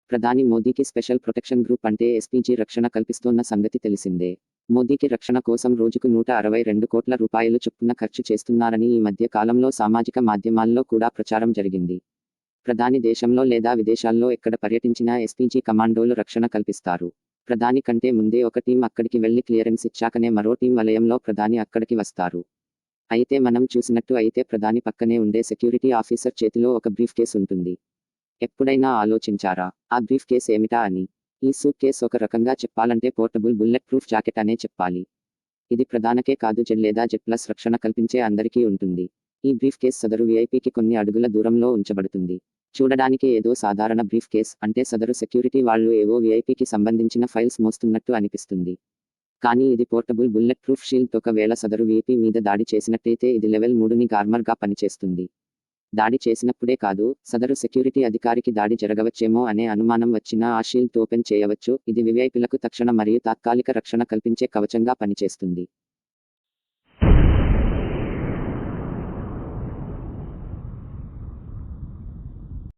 ప్రధాని మోదీకి special protection group అంటే ఎస్పీజీ రక్షణ కల్పిస్తోన్న సంగతి తెలిసిందే. మోదీకి రక్షణ కోసం రోజుకు 162 కోట్ల రూపాయలు చొప్పున ఖర్చు చేస్తున్నారని ఈ మధ్య కాలంలో సామాజిక మాధ్యమాల్లో కూడా ప్రచారం జరిగింది. ప్రధాని దేశంలో లేదా విదేశాల్లో ఎక్కడ పర్యటించినా ఎస్పీజీ కమాండోలు రక్షణ కల్పిస్తారు. ప్రధాని కంటే ముందే ఒక టీం అక్కడికి వెళ్లి క్లియరెన్స్ ఇచ్చాకనే మరో టీం వలయంలో ప్రధాని అక్కడికి వస్తారు. అయితే మనం చూసినట్టు అయితే ప్రధాని పక్కనే ఉండే సెక్యూరిటీ ఆఫీసర్ చేతిలో ఒక బ్రీఫ్ కేస్ ఉంటుంది. ఎప్పుడైనా ఆలోచించారా ఆ బ్రీఫ్ కేస్ ఏమిటా అని? ఈ సూట్ కేస్ ఒక రకంగా చెప్పాలంటే పోర్టబుల్ బుల్లెట్ ప్రూఫ్ జాకెట్ అనే చెప్పాలి. ఇది ప్రధానకే కాదు జెడ్ లేదా జెడ్ ప్లస్ రక్షణ కల్పించే అందరికీ ఉంటుంది. ఈ బ్రీఫ్ కేస్ సదరు విఐపీకి కొన్ని అడుగుల దూరంలో ఉంచబడుతుంది. చూడడానికి ఏదో సాధారణ బ్రీఫ్ కేస్ అంటే సదరు సెక్యూరిటీ వాళ్ళు ఏవో విఐపీకి సంబంధించిన ఫైల్స్ మోస్తున్నట్టు అనిపిస్తుంది. కానీ ఇది పోర్టబుల్ బుల్లెట్ ప్రూఫ్ షీల్డ్. ఒకవేళ సదరు విఐపీ మీద దాడి చేసినట్టయితే ఇది లెవెల్ 3ని ఆర్మర్గా పనిచేస్తుంది. దాడి చేసినప్పుడే కాదు, సదరు సెక్యూరిటీ అధికారికి దాడి జరగవచ్చేమో అనే అనుమానం వచ్చినా ఆ షీల్డ్ ఓపెన్ చేయవచ్చు. ఇది విఐపీలకు తక్షణ మరియు తాత్కాలిక రక్షణ కల్పించే కవచంగా పనిచేస్తుంది.